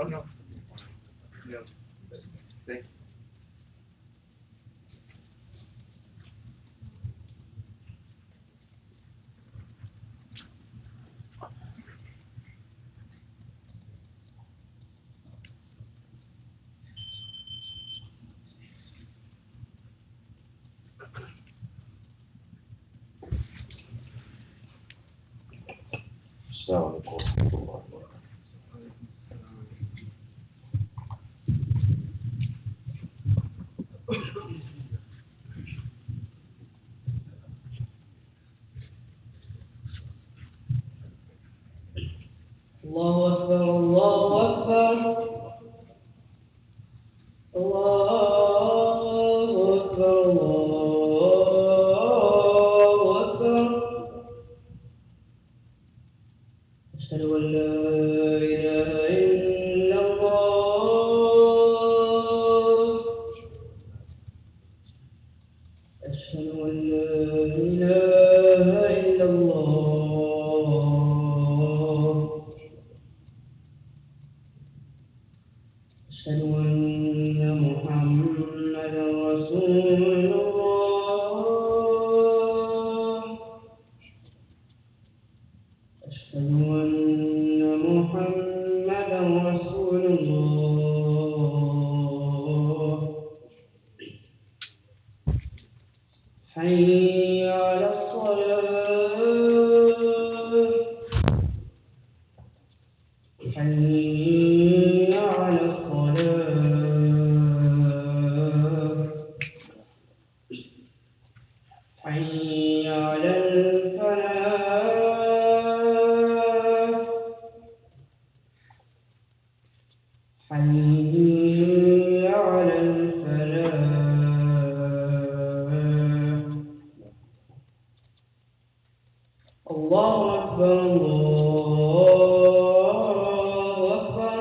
no. No. Thank you. السلام عليكم ورحمة الله وبركاته. الله أكبر الله أكبر الله أكبر الله أكبر أشهد أن لا إله إلا الله أشهد أن لا إله إلا الله أشهد أن محمدا رسول الله أشهد أن محمدا رسول الله حي على الصلاة حي على الصلاة حي على الفلاح حي على الفلاح الله أكبر الله أكبر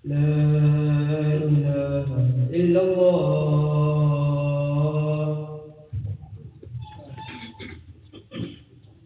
لا إله إلا الله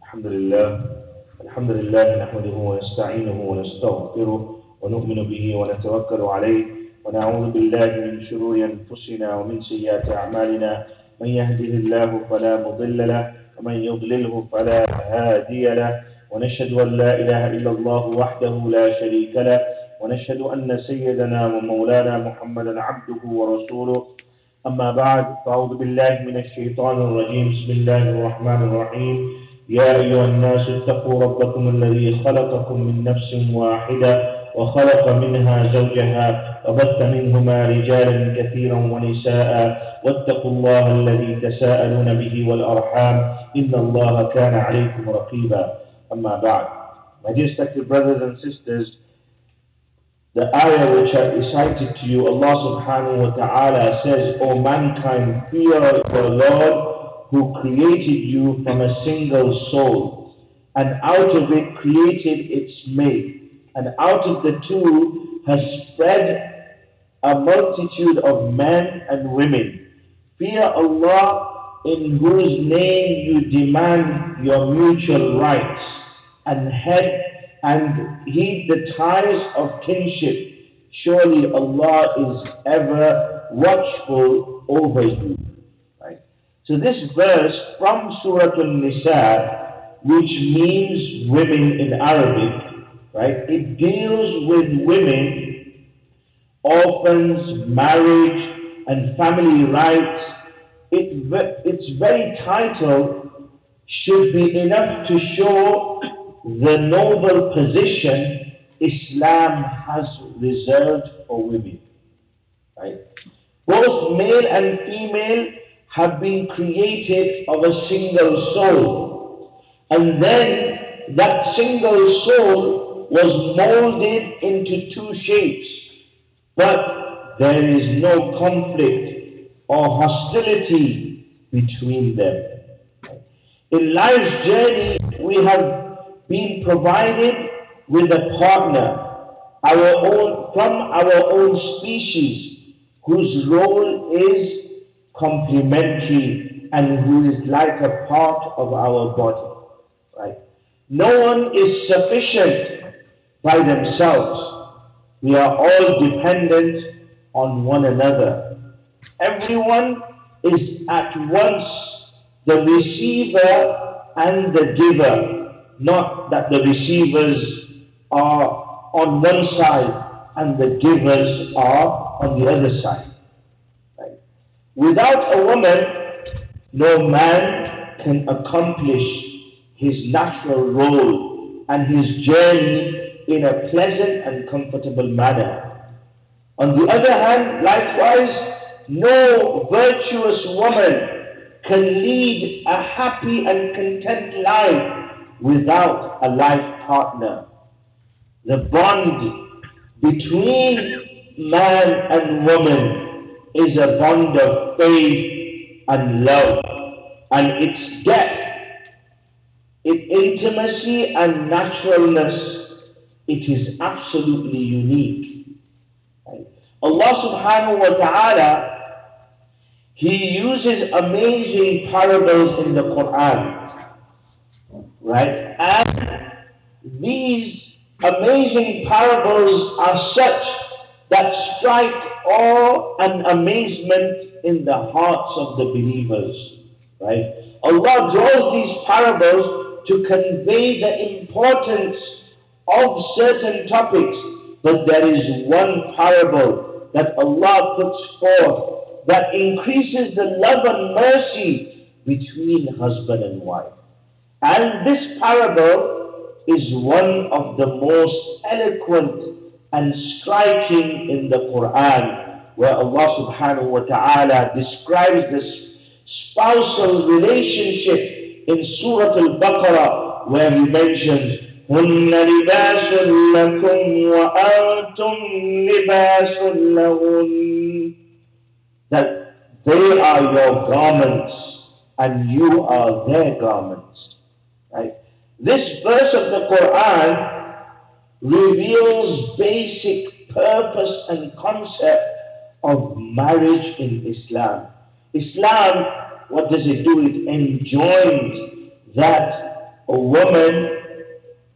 الحمد لله نحمده ونستعينه ونستغفره ونؤمن به ونتوكل عليه ونعوذ بالله من شرور أنفسنا ومن سيئات أعمالنا من يهده الله فلا مضل له ومن يضلله فلا هادي له ونشهد أن لا إله إلا الله وحده لا شريك له ونشهد أن سيدنا ومولانا محمدا عبده ورسوله أما بعد فأعوذ بالله من الشيطان الرجيم بسم الله الرحمن الرحيم يا أيها الناس اتقوا ربكم الذي خلقكم من نفس واحدة وخلق منها زوجها وبث منهما رجالا كثيرا ونساء واتقوا الله الذي تساءلون به والأرحام إن الله كان عليكم رقيبا أما بعد. My dear respected brothers and sisters, the ayah which I recited to you, Allah subhanahu wa ta'ala says, O mankind, fear your Lord who created you from a single soul, and out of it created its mate, and out of the two has spread a multitude of men and women. Fear Allah in whose name you demand your mutual rights, and heed the ties of kinship. Surely Allah is ever watchful over you. Right? So this verse from Surah An-Nisa, which means women in Arabic, right? It deals with women, orphans, marriage, and family rights. Its very title should be enough to show the noble position Islam has reserved for women. Right? Both male and female have been created of a single soul. And then that single soul was molded into two shapes. But there is no conflict or hostility between them. In life's journey, we have been provided with a partner, from our own species, whose role is complementary and who is like a part of our body. Right? No one is sufficient by themselves. We are all dependent on one another. Everyone is at once the receiver and the giver, not that the receivers are on one side and the givers are on the other side. Right? Without a woman, no man can accomplish his natural role and his journey in a pleasant and comfortable manner. On the other hand, likewise, no virtuous woman can lead a happy and content life without a life partner. The bond between man and woman is a bond of faith and love, and its depth, its intimacy and naturalness, it is absolutely unique. Right? Allah subhanahu wa ta'ala, He uses amazing parables in the Quran, right? And these amazing parables are such that strike awe and amazement in the hearts of the believers, right? Allah draws these parables to convey the importance of certain topics, but there is one parable that Allah puts forth that increases the love and mercy between husband and wife. And this parable is one of the most eloquent and striking in the Quran, where Allah subhanahu wa ta'ala describes this spousal relationship in Surah Al-Baqarah, where He mentions, هُنَّ لِبَاسٌ لَكُمْ وَأَنْتُمْ لِبَاسٌ لَهُنَّ, that they are your garments and you are their garments. Right? This verse of the Quran reveals basic purpose and concept of marriage in Islam. Islam, what does it do? It enjoins that a woman,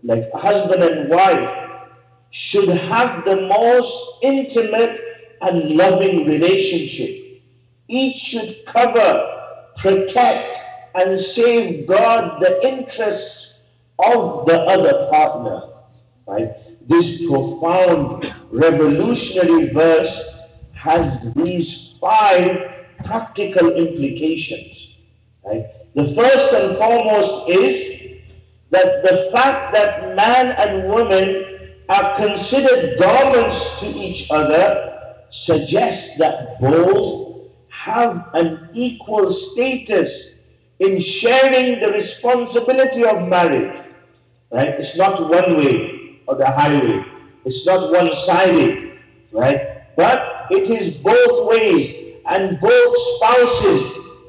like a husband and wife, should have the most intimate and loving relationship. Each should cover, protect, and safeguard the interests of the other partner. Right? This profound, revolutionary verse has these 5 practical implications. Right? The first and foremost is that the fact that man and woman are considered garments to each other suggests that both have an equal status in sharing the responsibility of marriage. Right? It's not one way or the highway. It's not one-sided. Right? But it is both ways, and both spouses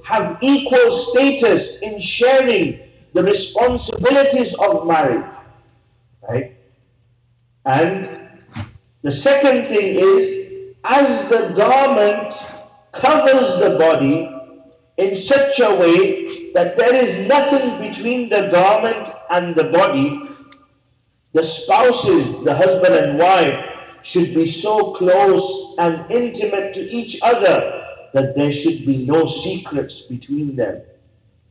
have equal status in sharing the responsibilities of marriage. Right? And the second thing is, as the garment covers the body in such a way that there is nothing between the garment and the body, the spouses, the husband and wife, should be so close and intimate to each other that there should be no secrets between them.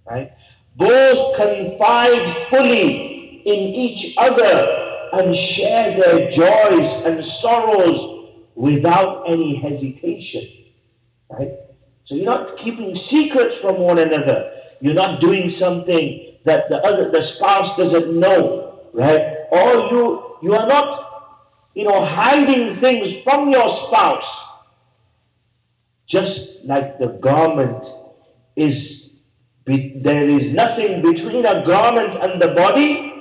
Right? Both confide fully in each other and share their joys and sorrows without any hesitation. Right? So you're not keeping secrets from one another. You're not doing something that the spouse doesn't know, right? Or you are not, hiding things from your spouse. Just like the garment there is nothing between a garment and the body,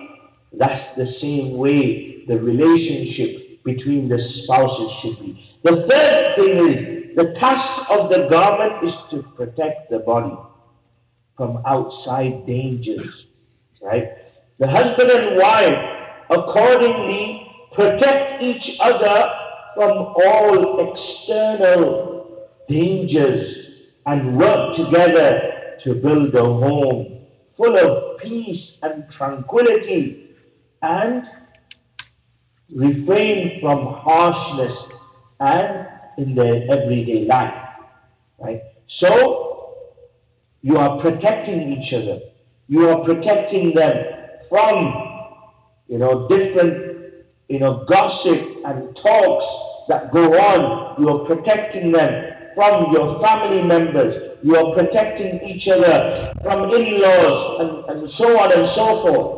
that's the same way the relationship between the spouses should be. The third thing is, the task of the garment is to protect the body from outside dangers, right? The husband and wife accordingly protect each other from all external dangers and work together to build a home full of peace and tranquility. And refrain from harshness and in their everyday life, right? So you are protecting each other. You are protecting them from, different, gossip and talks that go on. You are protecting them from your family members. You are protecting each other from in-laws and so on and so forth,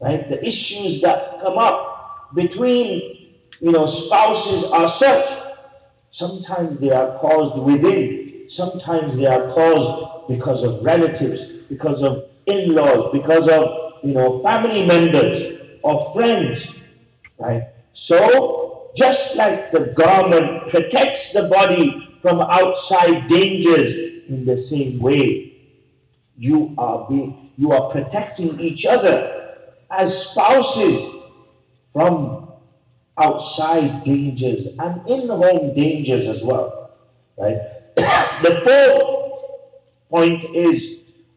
right? The issues that come up between, spouses are such. Sometimes they are caused within. Sometimes they are caused because of relatives, because of in-laws, because of, family members or friends, right? So, just like the garment protects the body from outside dangers, in the same way, you are protecting each other as spouses from outside dangers and in-home dangers as well, right? The fourth point is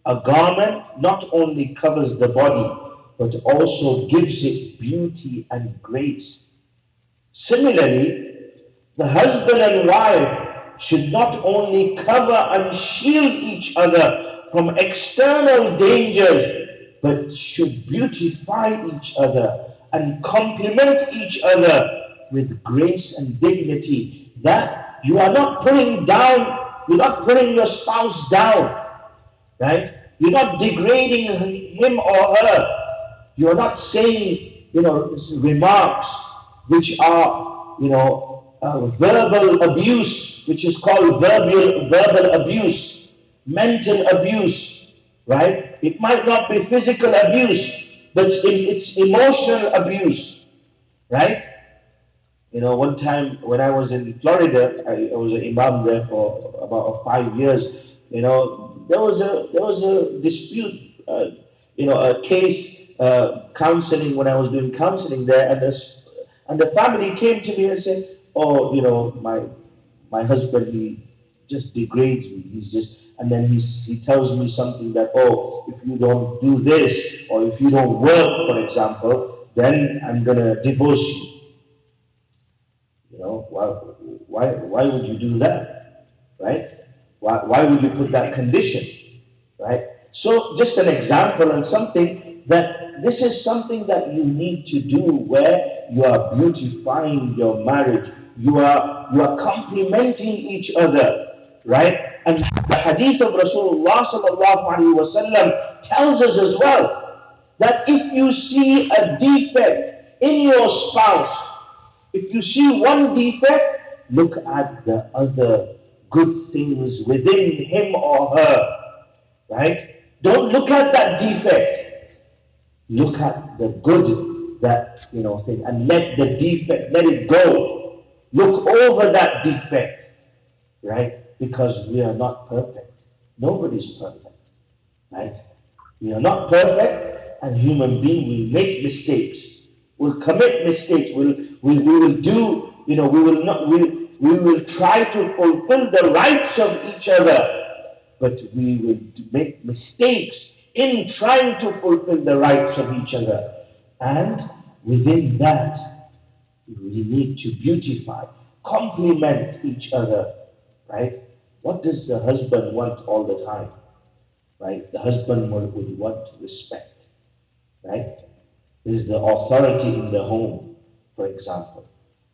a garment not only covers the body, but also gives it beauty and grace. Similarly, the husband and wife should not only cover and shield each other from external dangers, but should beautify each other and complement each other with grace and dignity. That you are not putting down, you're not putting your spouse down, right? You're not degrading him or her. You're not saying, remarks which are, verbal abuse, which is called verbal abuse, mental abuse, right? It might not be physical abuse, but it's emotional abuse, right? One time when I was in Florida, I was an imam there for about 5 years. There was a dispute, a case counseling when I was doing counseling there, and the family came to me and said, "Oh, my husband, he just degrades me. And then he tells me something that, oh, if you don't do this, or if you don't work, for example, then I'm gonna divorce you." Why would you do that, right? Why would you put that condition, right? So just an example and something that this is something that you need to do where you are beautifying your marriage. You are complementing each other, right? And the hadith of Rasulullah sallallahu alaihi wasallam tells us as well that if you see a defect in your spouse, if you see one defect, look at the other good things within him or her, right? Don't look at that defect. Look at the good, thing, and let the defect, let it go. Look over that defect, right? Because we are not perfect. Nobody's perfect, right? We are not perfect, and human beings will make mistakes. We'll commit mistakes. We will do, we will try to fulfill the rights of each other, but we will make mistakes in trying to fulfill the rights of each other. And within that, we need to beautify, complement each other, right? What does the husband want all the time, right? The husband would want respect, right? There's the authority in the home, for example,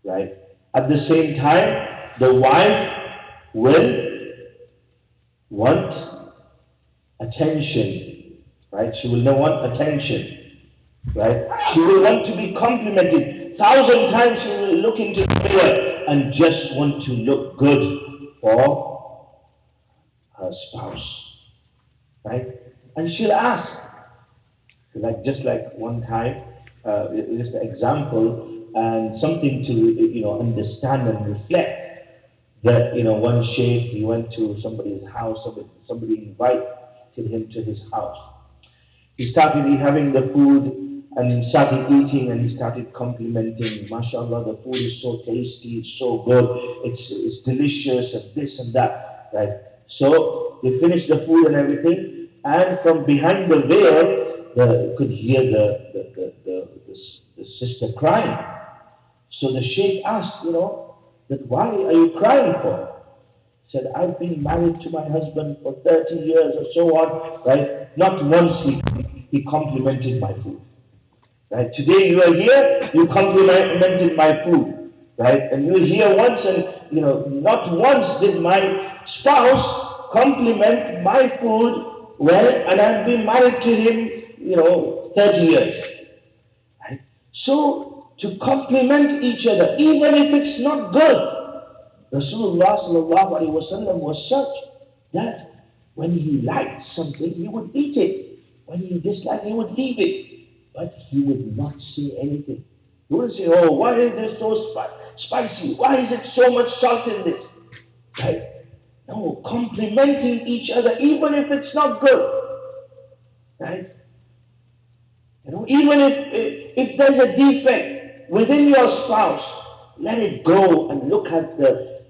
right? At the same time, the wife will want attention, right? She will not want attention, right? She will want to be complimented. 1,000 times she will look into the mirror and just want to look good for her spouse, right? And she'll ask, just like one time, just an example, and something to understand and reflect. That one sheikh, he went to somebody's house, somebody invited him to his house. He started having the food and he started eating and he started complimenting. MashaAllah, the food is so tasty, it's so good, it's delicious and this and that, right? So they finished the food and everything, and from behind the veil, you could hear the sister crying, So the sheikh asked, that why are you crying for? He said, I've been married to my husband for 30 years or so on, right? Not once he complimented my food. Right? Today you are here, you complimented my food. Right? And you were here once and, not once did my spouse compliment my food well, and I've been married to him, 30 years. Right? So, to compliment each other, even if it's not good, Rasulullah sallallahu alaihi wasallam was such that when he liked something, he would eat it. When he disliked, he would leave it. But he would not say anything. He wouldn't say, oh, why is this so spicy? Why is it so much salt in this? Right? No, complimenting each other, even if it's not good. Right? Even if there's a defect within your spouse, let it go and look at the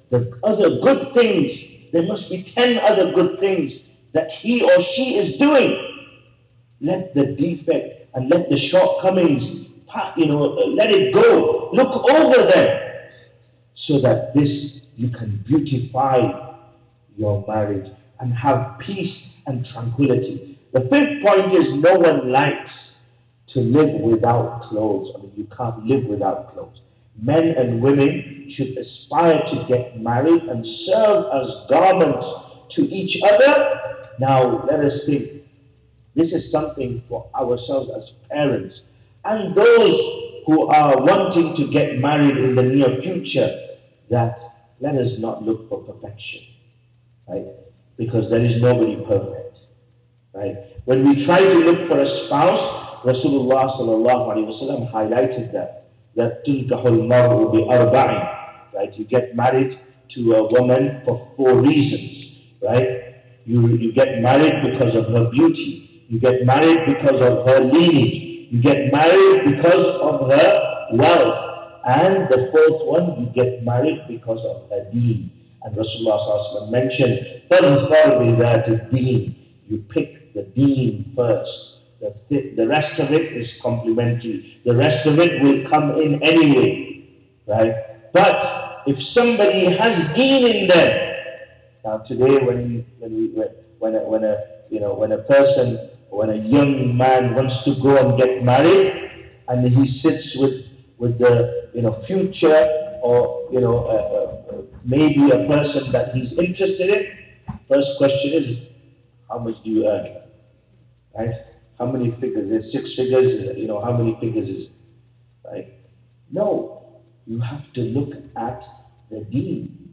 other good things. There must be 10 other good things that he or she is doing. Let the defect and let the shortcomings, let it go. Look over them so that you can beautify your marriage and have peace and tranquility. The fifth point is no one likes to live without clothes. You can't live without clothes. Men and women should aspire to get married and serve as garments to each other. Now, let us think. This is something for ourselves as parents and those who are wanting to get married in the near future, that let us not look for perfection, right? Because there is nobody perfect, right? When we try to look for a spouse, Rasulullah sallallahu alaihi wasallam highlighted that tunkahul mar'u bi arba'in, right? You get married to a woman for 4 reasons, right? You get married because of her beauty. You get married because of her lineage. You get married because of her wealth. And the 4th one, you get married because of her deen. And Rasulullah sallallahu alaihi wasallam mentioned, فَاظْفَرْ بِذَاتِ الدِّينِ. You pick the deen first. The rest of it is complementary. The rest of it will come in anyway, right? But if somebody has deen in them, now today when a young man wants to go and get married, and he sits with the future or maybe a person that he's interested in, first question is, how much do you earn, right? How many figures? Is 6 figures? How many figures is it? Right? No. You have to look at the deen.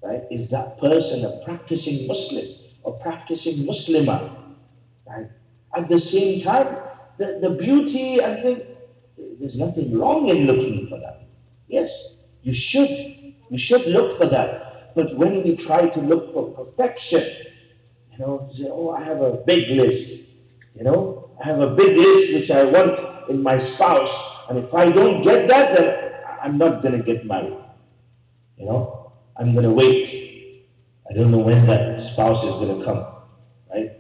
Right? Is that person a practicing Muslim or practicing Muslimah? Right? At the same time, the beauty and things, there's nothing wrong in looking for that. Yes, you should. You should look for that. But when we try to look for perfection, say, oh, I have a big list. I have a big list which I want in my spouse, and if I don't get that, then I'm not going to get married. I'm going to wait. I don't know when that spouse is going to come, right?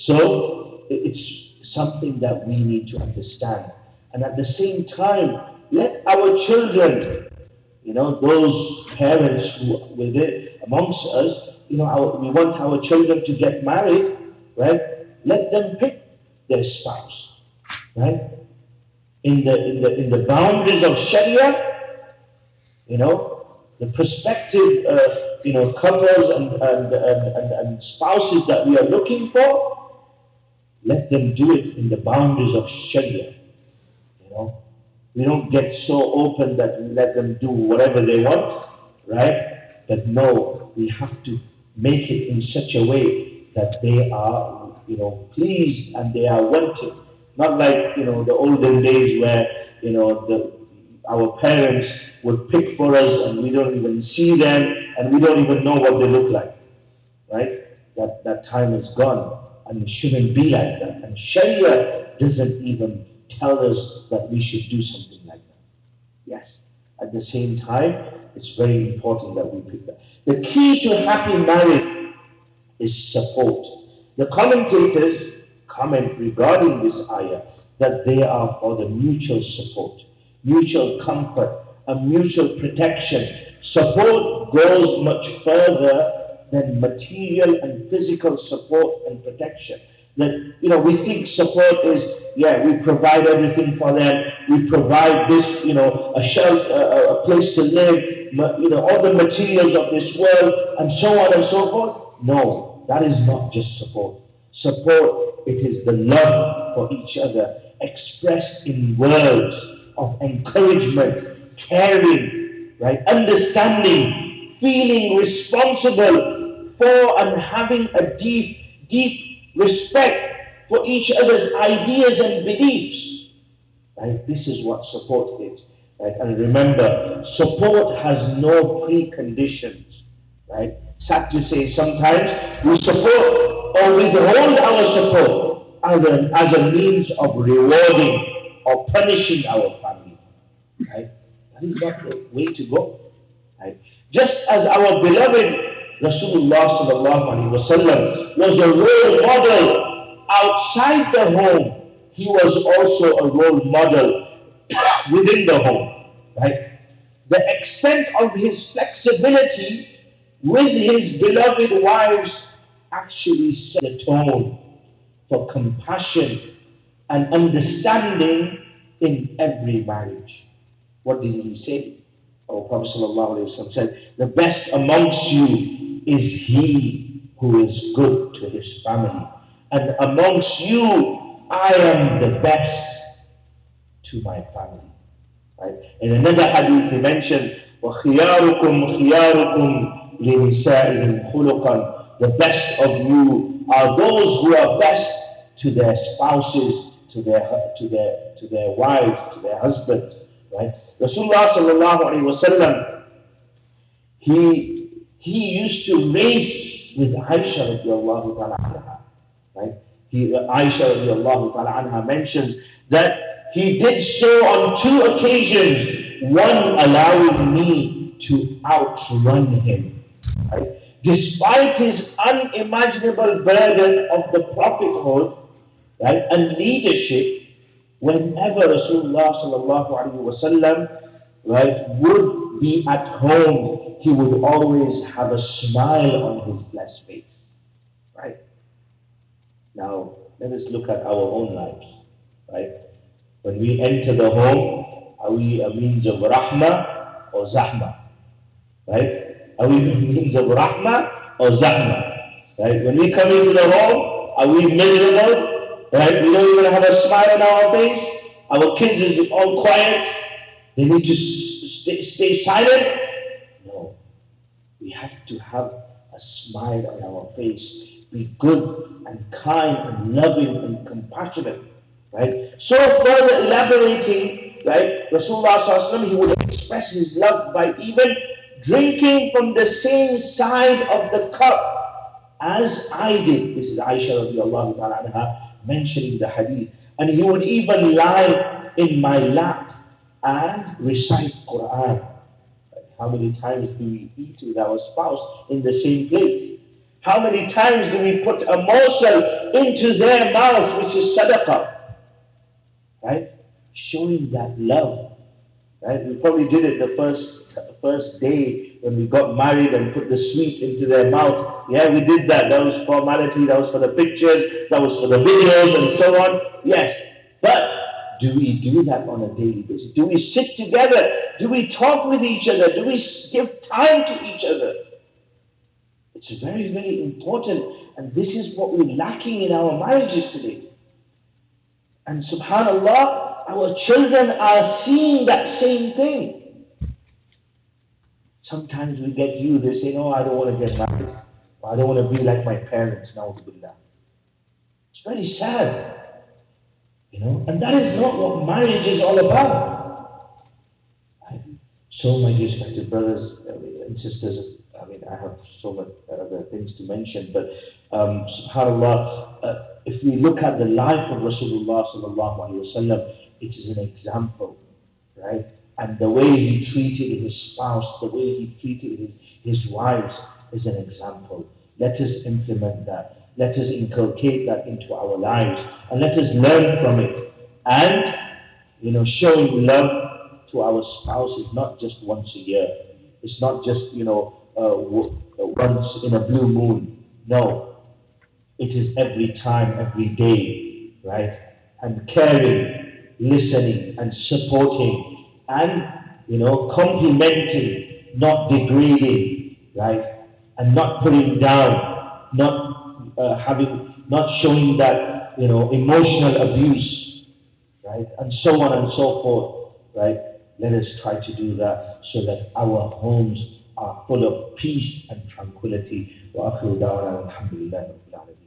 So it's something that we need to understand, and at the same time, let our children, those parents who within amongst us, we want our children to get married, right? Let them pick their spouse, right? In the boundaries of Sharia, the prospective, couples and spouses that we are looking for, let them do it in the boundaries of Sharia. We don't get so open that we let them do whatever they want, right? But no, we have to make it in such a way that they are pleased and they are wanted. Not like, the olden days where, our parents would pick for us and we don't even see them and we don't even know what they look like. Right? That time is gone, and it shouldn't be like that. And Sharia doesn't even tell us that we should do something like that. Yes. At the same time, it's very important that we pick that. The key to happy marriage is support. The commentators comment regarding this ayah that they are for the mutual support, mutual comfort, a mutual protection. Support goes much further than material and physical support and protection. That, we think support is, we provide everything for them, we provide this, a shelter, a place to live, all the materials of this world, and so on and so forth. No, that is not just support. Support, it is the love for each other, expressed in words of encouragement, caring, right, understanding, feeling responsible for and having a deep respect for each other's ideas and beliefs. Right? This is what support is. Right? And remember, support has no preconditions. Right? Sad to say, sometimes we support or withhold our support as a means of rewarding or punishing our family. Right? That is not the way to go. Right? Just as our beloved Rasulullah sallallahu alaihi wasallam was a role model outside the home, he was also a role model within the home. Right? The extent of his flexibility with his beloved wives actually set the tone for compassion and understanding in every marriage. What did he say? Our Prophet sallallahu alaihi wasallam said, "The best amongst you is he who is good to his family. And amongst you, I am the best to my family." Right? In another hadith, he mentioned, وَخِيَارُكُمْ خِيَارُكُمْ لِنِسَائِهِمْ خُلُقًا. The best of you are those who are best to their spouses, to their wives, to their husbands. Right? Rasulullah sallallahu alaihi wasallam, he used to race with Aisha radiallahu ta'ala anha. Right? Aisha radiallahu ta'ala anha mentions that he did so on 2 occasions, one allowing me to outrun him. Right? Despite his unimaginable burden of the prophethood, right, and leadership, whenever Rasulullah sallallahu alaihi wasallam, right, would be at home, he would always have a smile on his blessed face. Right? Now, let us look at our own lives. Right? When we enter the home, are we a means of rahmah or zahmah? Right? Are we a means of rahmah or zahmah? Right? When we come into the home, are we miserable? Right? We don't even have a smile on our face. Our kids is all quiet. They need to stay silent. No. We have to have a smile on our face. Be good and kind and loving and compassionate. Right? So further elaborating, right, Rasulullah sallallahu alaihi wasallam, he would express his love by even drinking from the same side of the cup as I did. This is Aisha radiallahu ta'ala anha mentioning the hadith. And he would even lie in my lap and recite Quran. How many times do we eat with our spouse in the same plate? How many times do we put a morsel into their mouth, which is sadaqah? Right? Showing that love. Right? We probably did it the first day when we got married and put the sweet into their mouth. Yeah, we did that. That was formality, that was for the pictures, that was for the videos and so on. Yes. But do we do that on a daily basis? Do we sit together? Do we talk with each other? Do we give time to each other? It's very, very important. And this is what we're lacking in our marriages today. And subhanAllah, our children are seeing that same thing. Sometimes we get youth, they say, no, I don't want to get married. I don't want to be like my parents. Na'udhu-billah. It's very sad. And that is not what marriage is all about. Right? So, my respected brothers and sisters, I have so much other things to mention, but subhanAllah, if we look at the life of Rasulullah sallallahu alaihi wasallam, it is an example, right? And the way he treated his spouse, the way he treated his wives is an example. Let us implement that. Let us inculcate that into our lives, and let us learn from it. And, showing love to our spouse is not just once a year. It's not just, once in a blue moon. No, it is every time, every day, right? And caring, listening, and supporting, and, complimenting, not degrading, right? And not putting down, not showing that, emotional abuse, right? And so on and so forth, right? Let us try to do that so that our homes are full of peace and tranquility. وآخر دعوانا الحمد لله رب العالمين.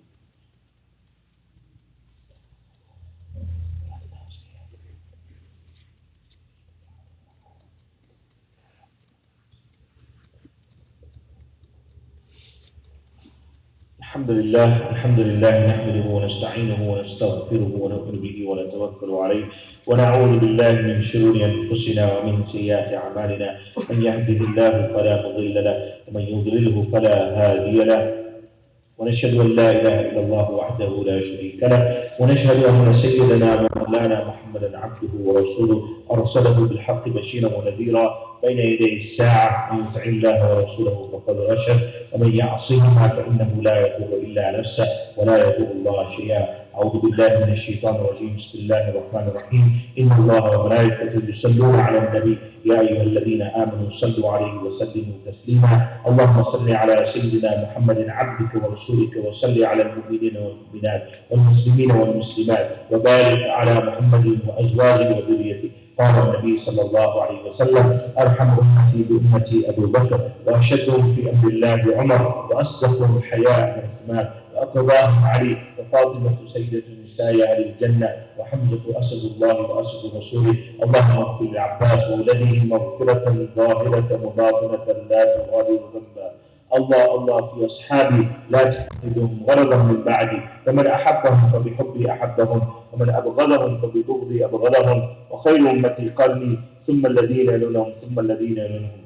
الحمد لله نحمده ونستعينه ونستغفره ونؤمن به ونتوكل عليه ونعوذ بالله من شرور أنفسنا ومن سيئات أعمالنا من يهده الله فلا مضل له ومن يضلله فلا هادي له ونشهد أن لا إله إلا الله وحده لا شريك له ونشهد أن سيدنا ومولانا محمدا عبده ورسوله أرسله بالحق بشيرا ونذيرا بين يدي الساعة من يطع الله ورسوله فقد رشد ومن يعصهما فإنه لا يضر إلا نفسه ولا يضر الله شيئا. أعوذ بالله من الشيطان الرجيم. بسم الله الرحمن الرحيم. إن الله وملائكته يصلون على النبي يا أيها الذين آمنوا صلوا عليه وسلموا تسليما. اللهم صل على سيدنا محمد عبدك ورسولك وصل على المؤمنين والمؤمنات والمسلمين والمسلمات وبارك على محمد وأزواجه وذريته. قال النبي صلى الله عليه وسلم أرحم أمتي بأمتي أبو بكر وأشدهم في أمر الله عمر وأصدقهم حياء عثمان وأقرباهم علي وفاطمة سيدة نساء أهل الجنة وحمزة أسد الله وأسد رسوله. اللهم اغفر للعباس وولده مغفرة ظاهرة وباطنة لا تغادر ذنبا. الله في أصحابي لا تحدثهم غرضا من بعدي فمن أحبهم فبحبي أحبهم ومن أبغضهم فببغضي أبغضهم وخير أمتي قرني ثم الذين يلونهم ثم الذين يلونهم.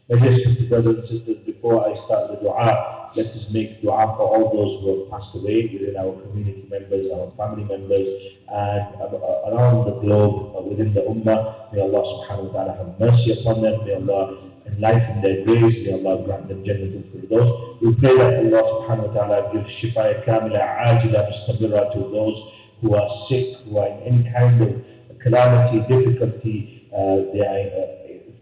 My dear brothers and sisters, before I start the dua, let us make dua for all those who have passed away within our community members, our family members, and around the globe within the ummah. May Allah subhanahu wa ta'ala have mercy upon them. May Allah enlighten their graves. May Allah grant them Jannatul Firdaus. We pray that Allah subhanahu wa ta'ala gives shifa kamila ajila mustabira to those who are sick, who are in any kind of calamity, difficulty,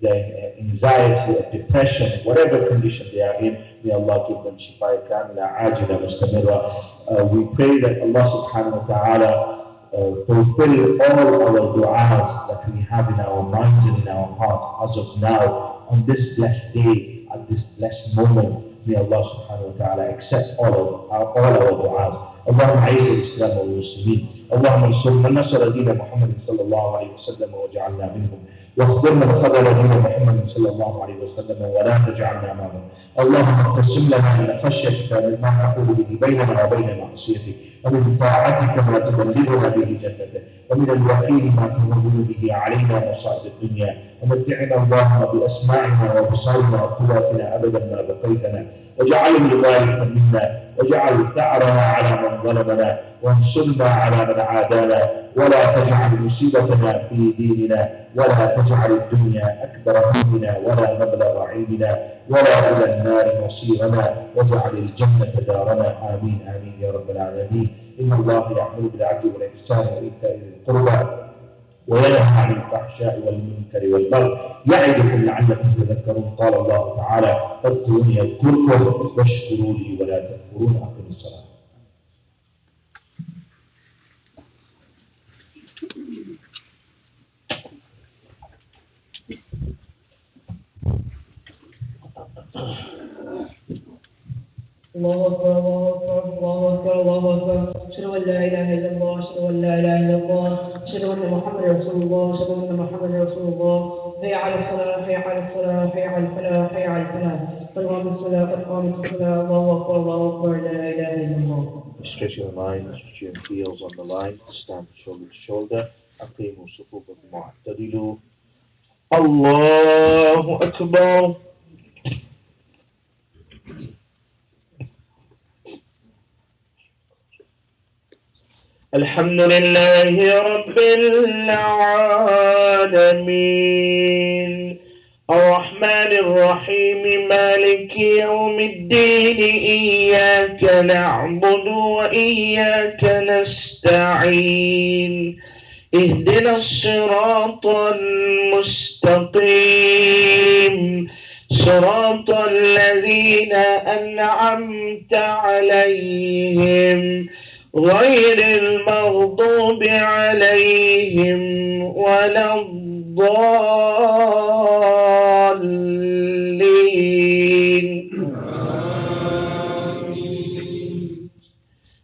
their anxiety or depression, whatever condition they are in, may Allah give them shifa kamila ajila mustabira. We pray that Allah subhanahu wa ta'ala fulfill all our du'as that we have in our minds and in our hearts as of now on this blessed day, at this blessed moment. May Allah subhanahu wa ta'ala accept all our du'as. اللهم أعز الإسلام والمسلمين. اللهم انصر من نصر دين محمد صلى الله عليه وسلم واجعلنا منهم واخذل من خذل دين محمد صلى الله عليه وسلم ولا تجعلنا معهم. اللهم اقسم لنا من خشيتك مما تحول به بيننا وبين معصيتك ومن طاعتك ما تبلغنا به جنتك ومن اليقين ما تهون به علينا مصائب الدنيا ومتعنا اللهم بأسماعنا وبصارنا وقواتنا أبدا ما بقيتنا واجعله الوارث منا واجعل ثأرنا على من ظلمنا وانصرنا على من عادانا ولا تجعل مصيبتنا في ديننا ولا تجعل الدنيا أكبر همنا ولا مبلغ علمنا ولا إلى النار مصيرنا واجعل الجنة دارنا. آمين آمين يا رب العالمين. إن الله يأمر بالعدل والإحسان وإيتاء ذي القربى وينهى عن الفحشاء والمنكر والبغي يعظكم لعلكم تذكرون. قال الله تعالى فاذكروني أذكركم واشكروا لي ولا تكفرون. أقم الصلاة. الله أكبر الله أكبر الله أكبر أشهد أن لا إله إلا الله أشهد أن لا إله إلا الله أشهد أن محمدا رسول الله أشهد أن محمدا رسول الله. حي على الصلاة حي على الصلاة حي على الفلاح حي على الفلاح قد قامت الصلاة قد قامت الصلاة. الله أكبر الله أكبر لا إله إلا الله. Stretch your lines, stretch your heels on the line, stand shoulder to shoulder. أقيموا صفوفكم واعتدلوا. الله أكبر. الحمد لله رب العالمين الرحمن الرحيم مالك يوم الدين إياك نعبد وإياك نستعين اهدنا الصراط المستقيم صراط الذين أنعمت عليهم غير المغضوب عليهم ولا الضالين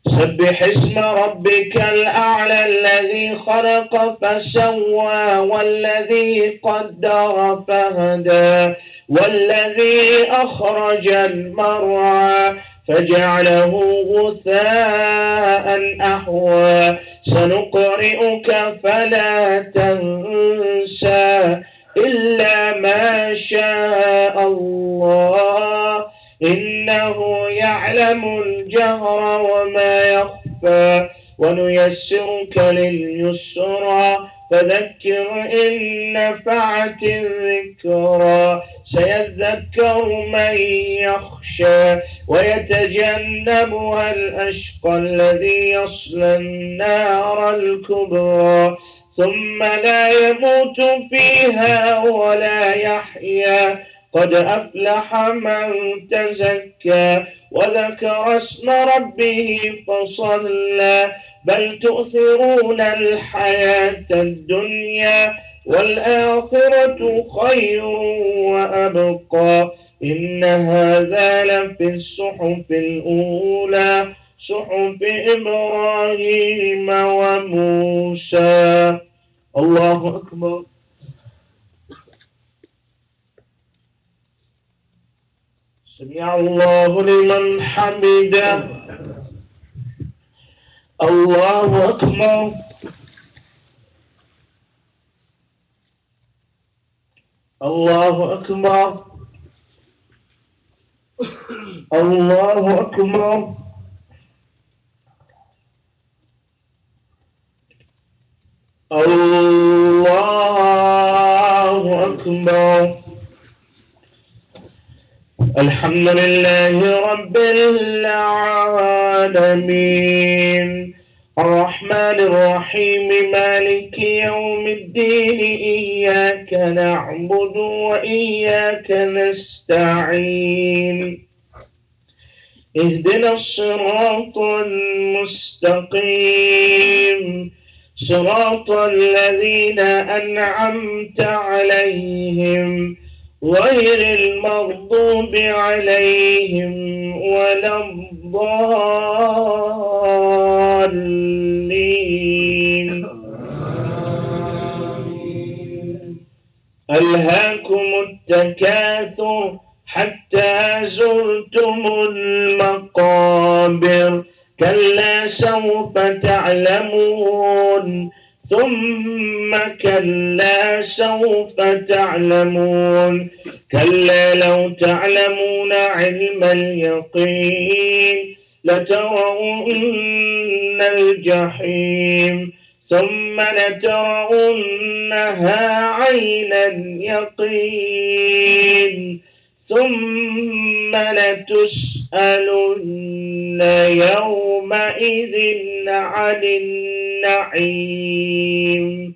سبح اسم ربك الأعلى الذي خلق فسوى والذي قدر فهدى والذي أخرج المرعى فجعله غثاء أحوى سنقرئك فلا تنسى إلا ما شاء الله إنه يعلم الجهر وما يخفى ونيسرك لليسرى فذكر إن نفعت الذكرى سيذكر من يخشى ويتجنبها الأشقى الذي يصلى النار الكبرى ثم لا يموت فيها ولا يحيا قد أفلح من تزكى وذكر اسم ربه فصلى بل تؤثرون الحياة الدنيا والآخرة خير وأبقى إن هذا لفي الصحف الأولى صحف إبراهيم وموسى الله أكبر سمع الله لمن حمده الله أكبر الله أكبر الله أكبر الله أكبر الحمد لله رب العالمين الرحمن الرحيم مالك يوم الدين إياك نعبد وإياك نستعين اهدنا الصراط المستقيم صراط الذين أنعمت عليهم غير المغضوب عليهم ولا الضالين ألهاكم التكاثر حتى زرتم المقابر كلا سوف تعلمون ثم كلا سوف تعلمون كلا لو تعلمون علم اليقين لترون الجحيم ثم لترونها عين اليقين ثم لتسألن يومئذ عن النعيم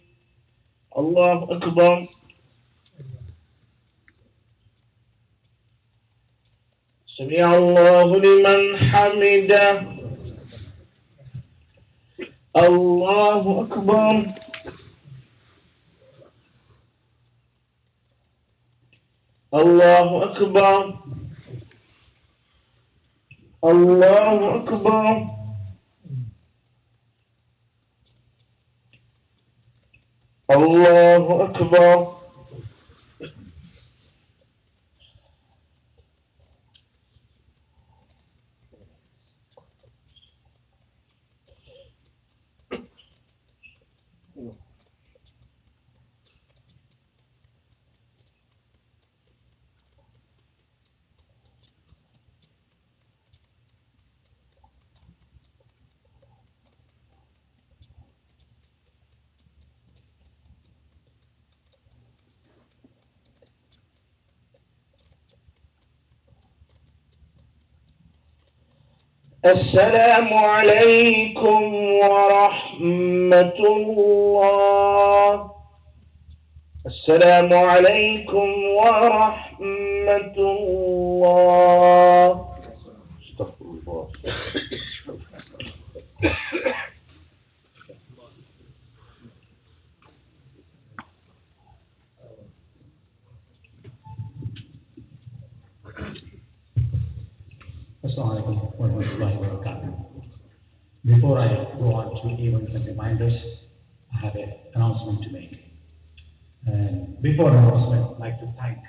الله أكبر سمع الله لمن حمده الله أكبر الله أكبر الله أكبر الله أكبر السلام عليكم ورحمة الله. السلام عليكم ورحمة الله. استغفر الله. Assalamualaikum warahmatullahi wabarakatuh. Before I go on to events and reminders, I have an announcement to make. And before announcement, I'd like to thank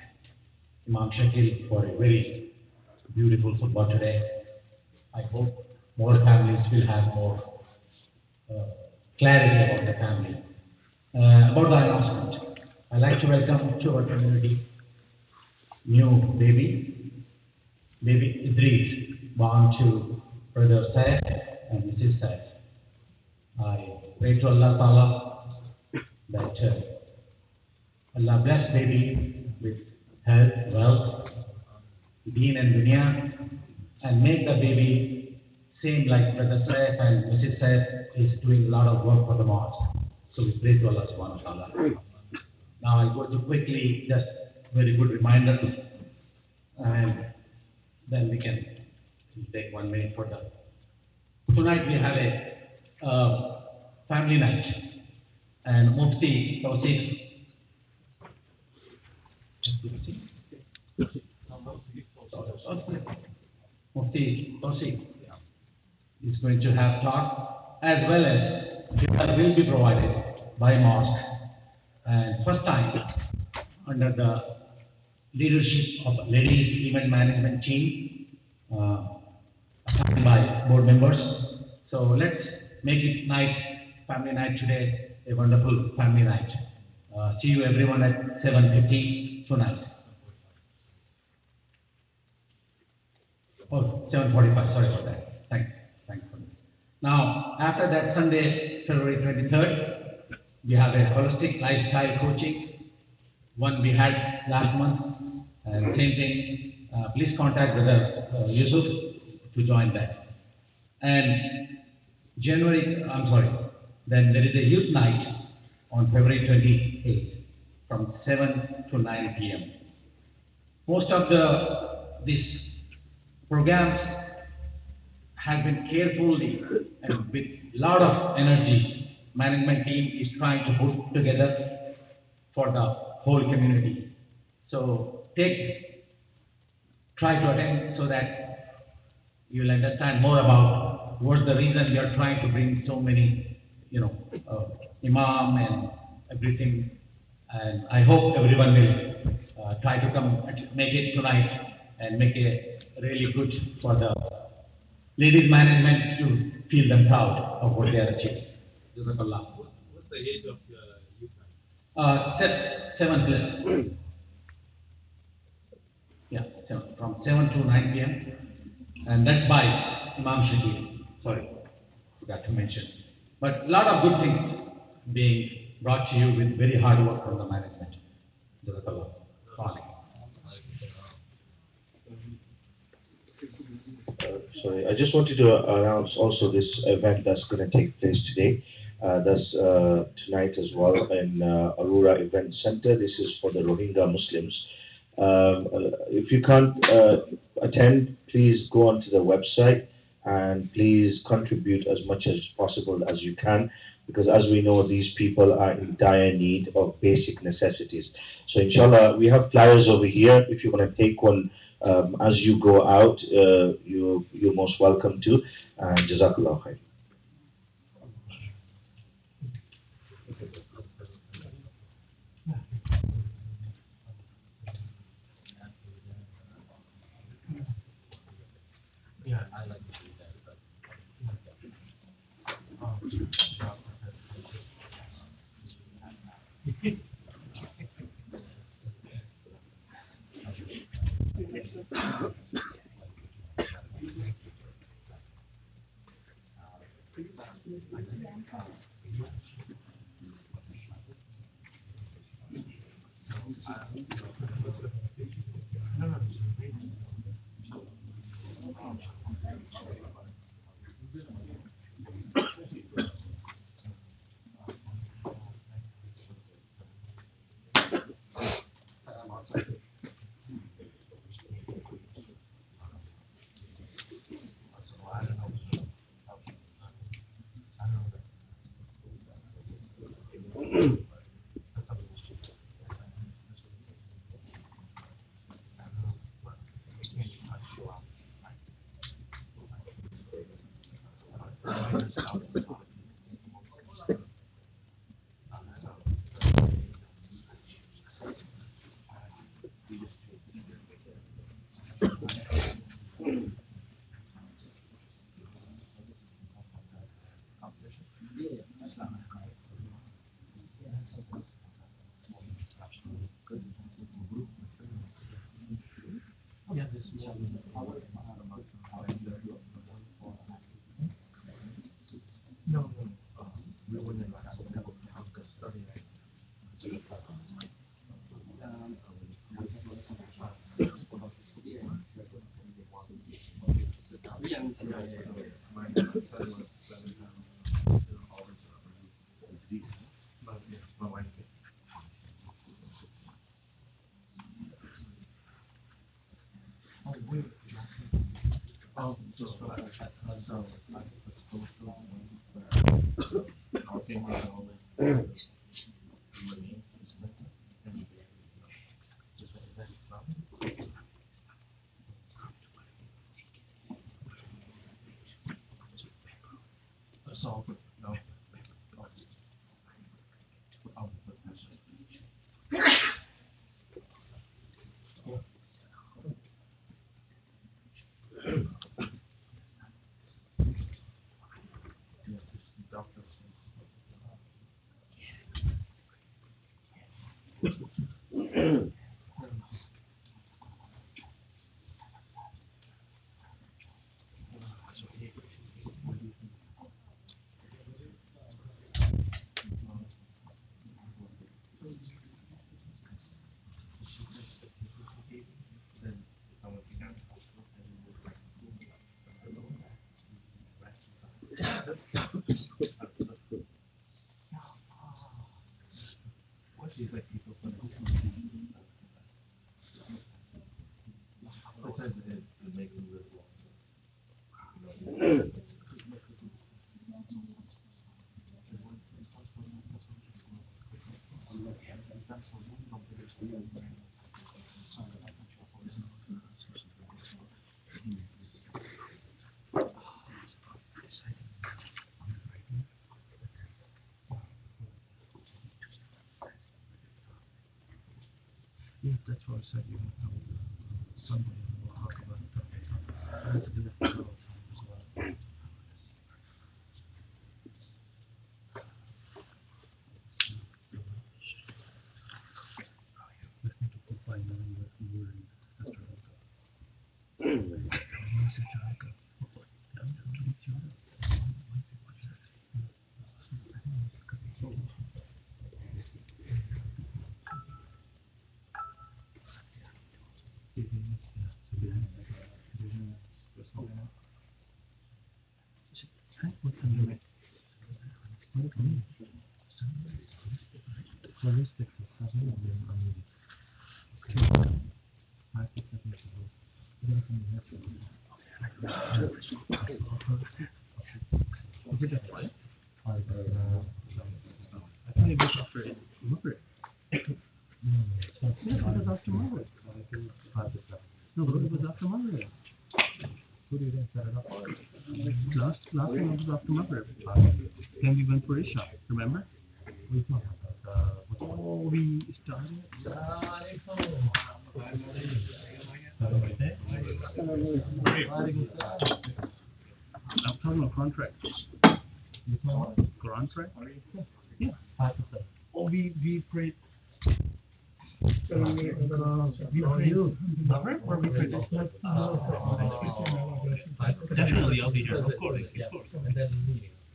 Imam Shakil for a very beautiful football today. I hope more families will have more clarity about the family. About the announcement, I'd like to welcome to our community new baby Idris, born to Brother Said and Mrs. Said. I pray to Allah Ta'ala that Allah bless baby with health, wealth, deen and dunya, and make the baby same like Brother Said and Mrs. Said is doing a lot of work for the mosque. So we pray to Allah Subhanahu wa Ta'ala. Now I'll go to quickly just very good reminder, and then we can take 1 minute for that. Tonight we have a family night, and Mufti Tawfiq. Mufti Tawfiq is going to have talk, as well as dinner will be provided by mosque. And first time under the leadership of ladies event management team, assigned by board members. So let's make it nice family night today, a wonderful family night. See you everyone at 7:50 tonight. Oh, 7:45, sorry about that. Thanks for that. Now, after that Sunday, February 23rd, we have a holistic lifestyle coaching, one we had last month, and same thing, please contact Brother Yusuf to join that. And then there is a youth night on February 28th from 7 to 9 p.m. Most of these programs have been carefully and with lot of energy, management team is trying to put together for the whole community. So try to attend so that you will understand more about what's the reason we are trying to bring so many, imam and everything. And I hope everyone will try to come and make it tonight and make it really good for the ladies management to feel them proud of what they are achieving. Jazakallah. What's the age of the youth night? 7 plus. Yeah, from 7 to 9 p.m. And that's by Imam Shakir. Sorry, forgot to mention. But a lot of good things being brought to you with very hard work from the management. Jazakallah. Sorry, I just wanted to announce also this event that's going to take place today. That's tonight as well in Aurora Event Center. This is for the Rohingya Muslims. If you can't attend, please go onto the website and please contribute as much as possible as you can, because as we know, these people are in dire need of basic necessities. So inshallah, we have flyers over here. If you want to take one as you go out, you're most welcome to. Jazakallah khair. Yeah, I like to do that. But, Yeah, that's what I said. You know, Sunday we'll talk about it. I have to do it as well. Listening to Popeye knowing what we were in Costa Rica. Costa Rica. No, but it was after Maghrib. Who did you set it up? Last time it was after Maghrib. Then we went for Isha, remember? Oh, we started. I'm talking about contract. Contract? Yeah. Oh, we prayed. Maghrib or we prayed? Definitely, I'll be here. Of course.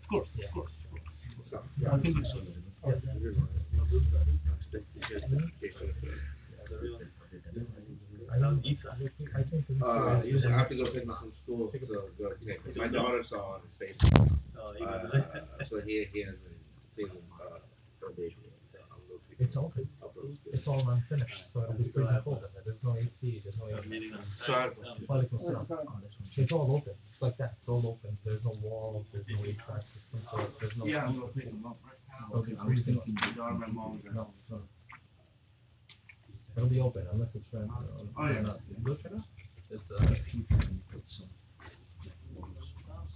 Of course. I think it's so. He's have to go pick him up from school, so go pick. My daughter saw on his face. So he has a season probation. It's open. It's all unfinished, so it'll be freezing cold. There's no AC, there's no AC. It's all open, it's like that, it's all open, there's no walls, there's no HVAC system, so there's no. Yeah, I'm gonna pick him up right now. It'll be freezing. My mom's at home. No. It'll be open unless it's run. Oh, yeah. It's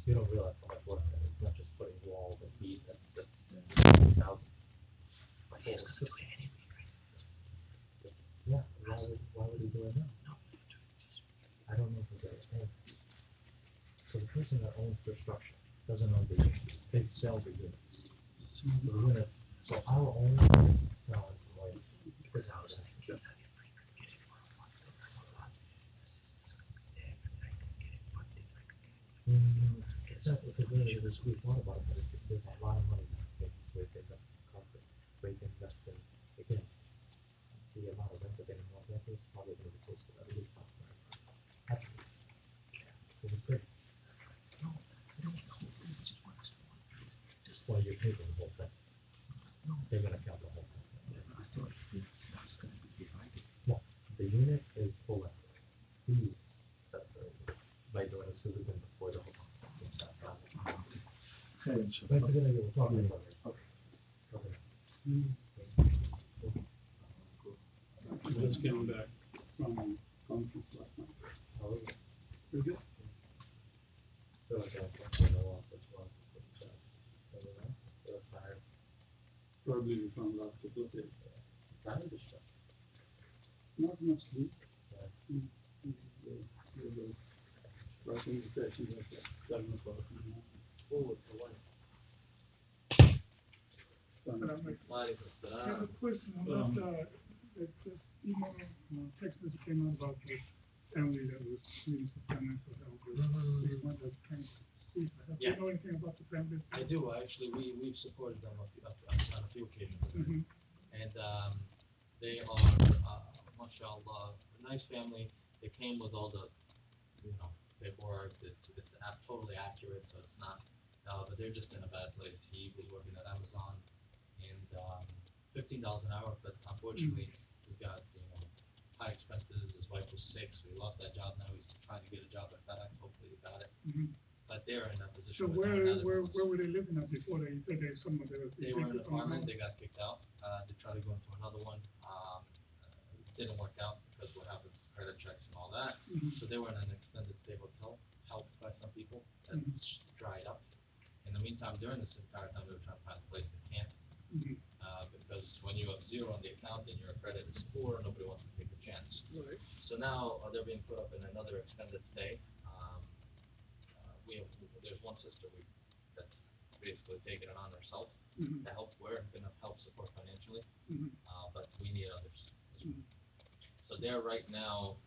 you don't realize how much work that is, not just putting walls and heat, that's thousands. Yeah, why would he do it now? I don't know if he's got it. So the person that owns the structure doesn't own the units, they sell the units. The units, so our own, no, it's like, this house. It's not, it's a really, we thought about it, but there's a lot of money where they invest in concrete, where they invest in, again, the amount of rent that they involve, that is probably going to be close to at least $5 million. It was great. Well, you're paying the whole thing. They're going to count the whole thing. Well, the unit is full of fees that by doing a citizen before the whole thing. But we're talking about it. Okay. Just came back from conference last night. Oh, yeah. Pretty good. So I got something I want as well. Probably from last couple of days. Tired of stuff. Not much sleep. Yeah. Writing the session at 7 o'clock in the morning. Oh, it's a one. I have a question about that just email, text message came out about the family that was needing some financial help. They wanted to kind of see, do you know anything about the family? I do, actually, we've supported them on a few occasions. Mm-hmm. And, they are, mashallah, a nice family. They came with all the, paperwork, it's totally accurate, so it's not, but they're just in a bad place. He was working at Amazon, and, $15 an hour, but unfortunately, we've got, high expenses. His wife was sick, so he lost that job. Now he's trying to get a job at FedEx. Hopefully he got it. Mm-hmm. But they're in that position. So where were they living at before? They said there's someone there. They were in an apartment. They got kicked out. They tried to go into another one. Didn't work out because what happens, credit checks and all that. Mm-hmm. So they were in an extended stay hotel, helped by some people, that dried up. In the meantime, during this entire time, they were trying to find a place they can't. Mm-hmm. Because when you have zero on the account and your credit is poor, nobody wants to take a chance. Right. So now they're being put up in another extended stay. There's one sister that's basically taken it on herself to help. We're going to help support financially, but we need others. Mm-hmm. So they're right now,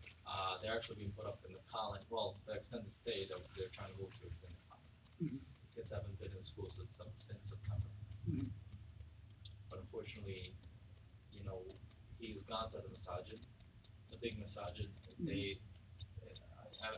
they're actually being put up in the college. Well, the extended stay that they're trying to move to is in the college. Kids haven't been in school since September. Mm-hmm. But unfortunately, he's gone to the masajid, the big masajid. I